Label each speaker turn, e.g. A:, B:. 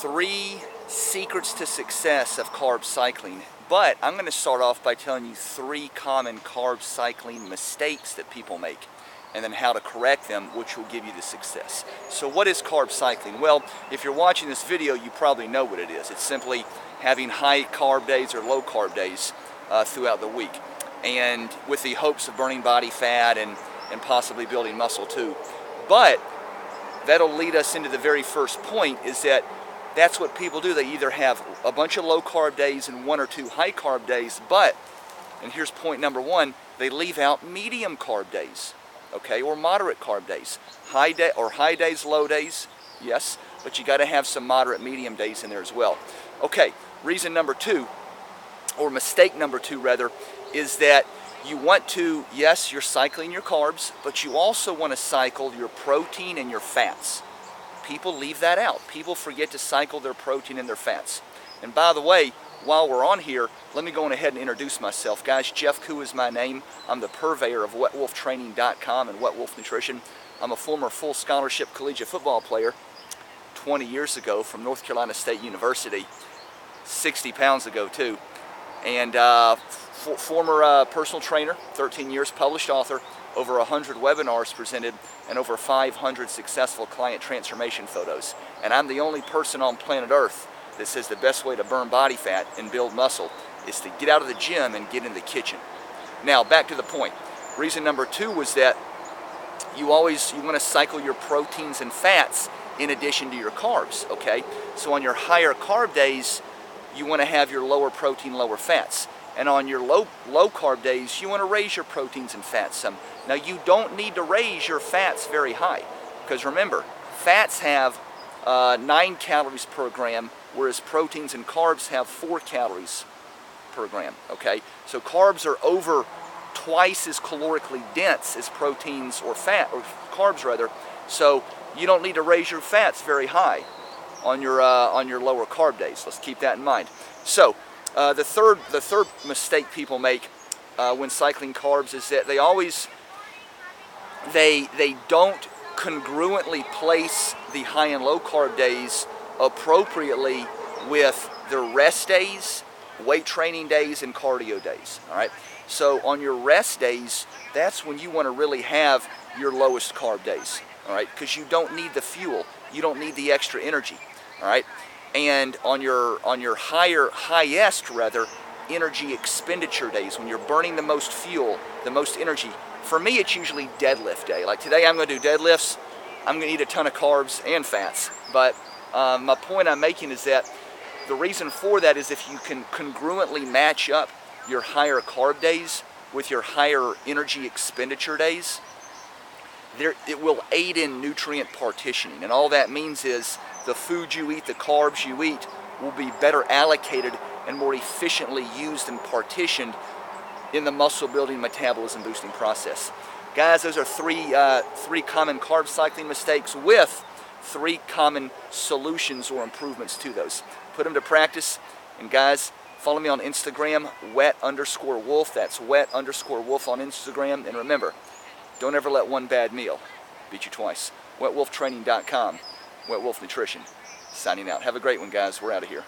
A: 3 secrets to success of carb cycling, but I'm going to start off by telling you 3 common carb cycling mistakes that people make, and then how to correct them, which will give you the success. So what is carb cycling? Well, if you're watching this video, you probably know what it is. It's simply having high carb days or low carb days throughout the week, and with the hopes of burning body fat and possibly building muscle too. But that'll lead us into the very first point, is that that's what people do. They either have a bunch of low carb days and 1 or 2 high carb days, but, and here's point number 1, they leave out medium carb days, okay, or moderate carb days. High days, low days, yes, but you got to have some moderate medium days in there as well. Okay, reason number 2, or mistake number 2 rather, is that you want to, yes, you're cycling your carbs, but you also want to cycle your protein and your fats. People leave that out. People forget to cycle their protein and their fats. And by the way, while we're on here, let me go on ahead and introduce myself. Guys, Jeff Koo is my name. I'm the purveyor of WetWolfTraining.com and Wet Wolf Nutrition. I'm a former full scholarship collegiate football player 20 years ago from North Carolina State University, 60 pounds ago too. And former personal trainer, 13 years, published author, over 100 webinars presented, and over 500 successful client transformation photos. And I'm the only person on planet Earth that says the best way to burn body fat and build muscle is to get out of the gym and get in the kitchen. Now, back to the point. Reason number 2 was that you want to cycle your proteins and fats in addition to your carbs, okay? So on your higher carb days, you want to have your lower protein, lower fats. And on your low carb days, you want to raise your proteins and fats some. Now, you don't need to raise your fats very high, because remember, fats have 9 calories per gram, whereas proteins and carbs have 4 calories per gram, okay? So carbs are over twice as calorically dense as proteins or carbs rather. So you don't need to raise your fats very high on your lower carb days. Let's keep that in mind. So the third mistake people make when cycling carbs is that they don't congruently place the high and low carb days appropriately with their rest days, weight training days, and cardio days. All right. So on your rest days, that's when you want to really have your lowest carb days. All right, because you don't need the fuel, you don't need the extra energy. All right. And on your highest energy expenditure days, when you're burning the most fuel, the most energy, for me it's usually deadlift day. Like today I'm going to do deadlifts, I'm going to eat a ton of carbs and fats. But my point I'm making is that the reason for that is if you can congruently match up your higher carb days with your higher energy expenditure days, it will aid in nutrient partitioning. And all that means is the food you eat, the carbs you eat, will be better allocated and more efficiently used and partitioned in the muscle building, metabolism boosting process. Guys, those are three common carb cycling mistakes with 3 common solutions or improvements to those. Put them to practice. And guys, follow me on Instagram, wet_wolf. That's wet_wolf on Instagram. And remember, don't ever let one bad meal beat you twice. WetWolfTraining.com, Wet Wolf Nutrition, signing out. Have a great one, guys. We're out of here.